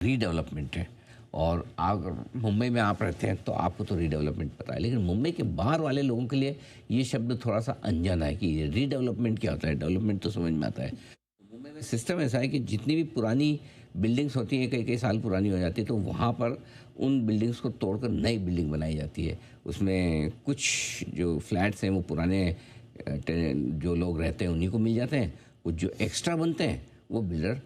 Redevelopment है। और अगर मुंबई में आप रहते हैं तो आपको तो रीडेवलपमेंट पता है, लेकिन मुंबई के बाहर वाले लोगों के लिए ये शब्द थोड़ा सा अनजाना है कि रीडेवलपमेंट क्या होता है। डेवलपमेंट तो समझ में आता है। मुंबई में सिस्टम ऐसा है कि जितनी भी पुरानी बिल्डिंग्स होती हैं, कई कई साल पुरानी हो जाती है, तो वहाँ पर उन बिल्डिंग्स को तोड़कर नई बिल्डिंग बनाई जाती है। उसमें कुछ जो फ्लैट्स हैं वो पुराने जो लोग रहते हैं उन्हीं को मिल जाते हैं। कुछ जो एक्स्ट्रा बनते हैं वो बिल्डर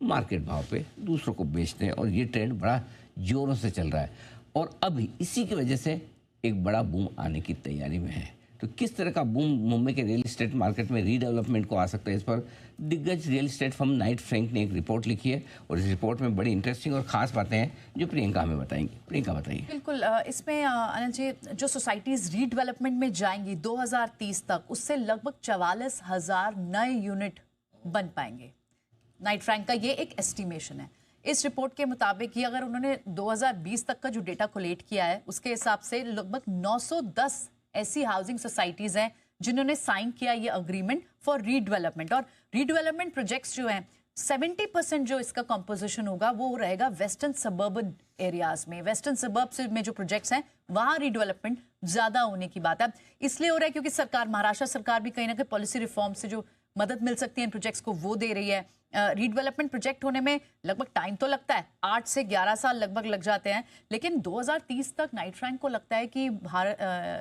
मार्केट भाव पे दूसरों को बेचते हैं, और ये ट्रेंड बड़ा ज़ोरों से चल रहा है। और अभी इसी की वजह से एक बड़ा बूम आने की तैयारी में है। तो किस तरह का बूम मुंबई के रियल एस्टेट मार्केट में रीडेवलपमेंट को आ सकता है, इस पर दिग्गज real estate firm Knight Frank ने एक रिपोर्ट लिखी है, और इस रिपोर्ट में बड़ी इंटरेस्टिंग और ख़ास बातें हैं जो प्रियंका हमें बताएंगी। प्रियंका बताइए। बिल्कुल। इसमें अनिल जी, जो सोसाइटीज रीडेवलपमेंट में जाएंगी 2030 तक, उससे लगभग 44,000 नए यूनिट बन पाएंगे। नाइट फ्रैंक का ये एक एस्टिमेशन है। इस रिपोर्ट के मुताबिक ये, अगर उन्होंने 2020 तक का जो डेटा कोलेक्ट किया है उसके हिसाब से लगभग 910 ऐसी हाउसिंग सोसाइटीज हैं जिन्होंने साइन किया ये अग्रीमेंट फॉर रीडेवलपमेंट। और रीडेवलपमेंट प्रोजेक्ट्स जो हैं, 70% जो इसका कंपोजिशन होगा वो रहेगा वेस्टर्न सबर्बन एरियाज में। वेस्टर्न सबर्ब्स में जो प्रोजेक्ट्स हैं वहां रीडेवलपमेंट ज्यादा होने की बात है। इसलिए हो रहा है क्योंकि सरकार, महाराष्ट्र सरकार भी कहीं ना कहीं पॉलिसी रिफॉर्म से जो मदद मिल सकती है इन प्रोजेक्ट्स को वो दे रही है। रीडेवलपमेंट प्रोजेक्ट होने में लगभग टाइम तो लगता है, 8 से 11 साल लगभग लग जाते हैं, लेकिन 2030 तक नाइट फ्रैंक को लगता है कि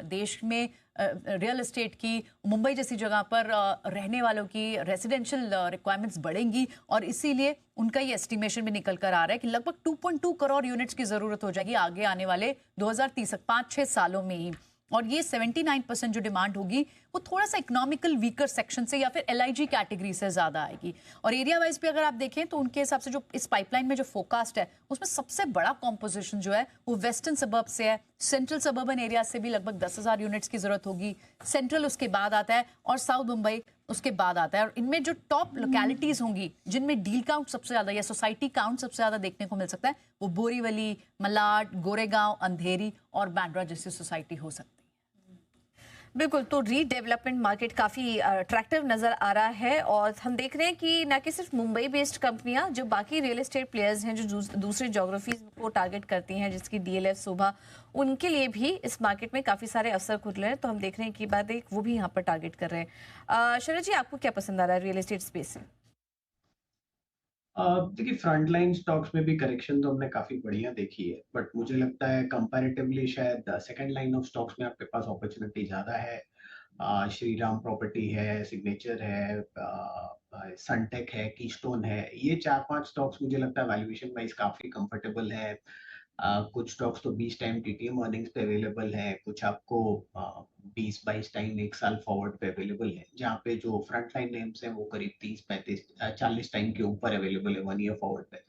देश में रियल एस्टेट की, मुंबई जैसी जगह पर रहने वालों की रेजिडेंशियल रिक्वायरमेंट्स बढ़ेंगी। और इसीलिए उनका ये एस्टिमेशन भी निकल कर आ रहा है कि लगभग 2.2 करोड़ यूनिट्स की जरूरत हो जाएगी आगे आने वाले 2030 तक, 5-6 सालों में ही। और ये 79% जो डिमांड होगी वो थोड़ा सा इकोनॉमिकल वीकर सेक्शन से या फिर एलआईजी कैटेगरी से ज्यादा आएगी। और एरिया वाइज भी अगर आप देखें तो उनके हिसाब से जो इस पाइपलाइन में जो फोरकास्ट है उसमें सबसे बड़ा कॉम्पोजिशन जो है वो वेस्टर्न सबर्ब से है। सेंट्रल सबर्बन एरिया से भी लगभग 10,000 यूनिट्स की जरूरत होगी। सेंट्रल उसके बाद आता है और साउथ मुंबई उसके बाद आता है। और इनमें जो टॉप लोकेलिटीज होंगी जिनमें डील काउंट सबसे ज्यादा या सोसाइटी काउंट सबसे ज्यादा देखने को मिल सकता है, वो बोरीवली, मलाड, गोरेगांव, अंधेरी और बांद्रा जैसी सोसाइटी हो सकती है। बिल्कुल। तो रीडेवलपमेंट मार्केट काफ़ी अट्रैक्टिव नज़र आ रहा है, और हम देख रहे हैं कि न कि सिर्फ मुंबई बेस्ड कंपनियां, जो बाकी रियल एस्टेट प्लेयर्स हैं जो दूसरी जोग्राफीज को टारगेट करती हैं, जिसकी डीएलएफ शोभा, उनके लिए भी इस मार्केट में काफ़ी सारे अवसर खुल रहे हैं। तो हम देख रहे हैं कि बात एक वो भी यहाँ पर टारगेट कर रहे हैं। शरद जी, आपको क्या पसंद आ रहा है रियल एस्टेट स्पेस से? देखिए, फ्रंटलाइन स्टॉक्स में भी करेक्शन तो हमने काफी बढ़िया देखी है, बट मुझे लगता है कंपैरेटिवली शायद सेकंड लाइन ऑफ स्टॉक्स में आपके पास अपॉर्चुनिटी ज्यादा है। श्रीराम प्रॉपर्टी है, सिग्नेचर है, सनटेक है, कीस्टोन है। ये 4-5 स्टॉक्स मुझे लगता है वैल्यूएशन वाइज काफी कंफर्टेबल है। कुछ स्टॉक्स तो 20 टाइम टीटीएम अर्निंग्स पे अवेलेबल है, कुछ आपको 20-22 टाइम 1 साल फॉरवर्ड पे अवेलेबल है, जहाँ पे जो फ्रंट लाइन नेम्स हैं वो करीब 30-35-40 टाइम के ऊपर अवेलेबल है 1 ईयर फॉरवर्ड पे।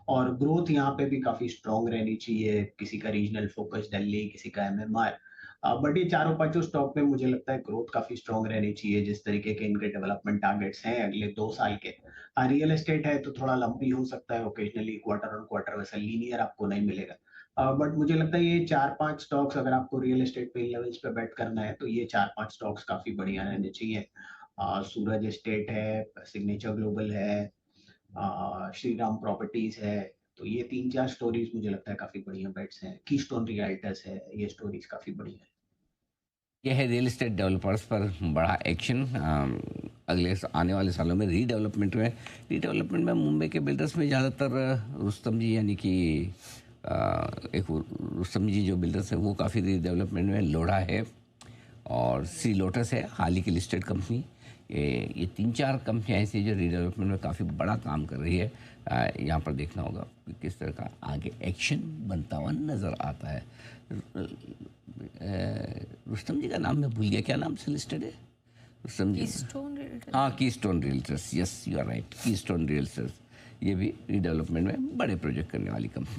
और ग्रोथ यहाँ पे भी काफी स्ट्रॉन्ग रहनी चाहिए, किसी का रीजनल फोकस दिल्ली, किसी का एमएमआर। बट ये चारों पांचों स्टॉक में मुझे लगता है ग्रोथ काफी स्ट्रॉन्ग रहनी चाहिए, जिस तरीके के इनके डेवलपमेंट टारगेट्स हैं अगले 2 साल के। रियल एस्टेट है तो थोड़ा लंबी हो सकता है, ओकेजनली क्वार्टर ऑन क्वार्टर वैसा लीनियर आपको नहीं मिलेगा। बट मुझे लगता है ये 4-5 स्टॉक्स, अगर आपको रियल एस्टेट पे लेवल्स पे बेट करना है तो ये 4-5 स्टॉक्स काफी बढ़िया रहने चाहिए। सूरज एस्टेट है, सिग्नेचर ग्लोबल है, श्रीराम प्रॉपर्टीज है। तो ये 3-4 स्टोरीज मुझे लगता है काफी बढ़िया बेट्स हैं। कीस्टोन रियल्टर्स है, ये स्टोरीज काफी बढ़िया है। यह है रियल एस्टेट डेवलपर्स पर बड़ा एक्शन अगले आने वाले सालों में रीडेवलपमेंट में मुंबई के बिल्डर्स में ज़्यादातर रुस्तम जी, यानी कि एक रुस्तम जी जो बिल्डर्स है वो काफ़ी रीडेवलपमेंट में। लोढ़ा है और सी लोटस है, हाल ही की लिस्टेड कंपनी। ये 3-4 कंपनियाँ ऐसी जो रीडेवलपमेंट में काफ़ी बड़ा काम कर रही है। यहाँ पर देखना होगा कि किस तरह का आगे एक्शन बनता हुआ नज़र आता है। रुस्तम जी का नाम मैं भूल गया, क्या नाम से लिस्टेड है रुस्तम जी? कीस्टोन रियल्टर्स। हाँ, Keystone Realtors, yes you are right, Keystone Realtors. ये भी रीडेवलपमेंट में बड़े प्रोजेक्ट करने वाली कंपनी।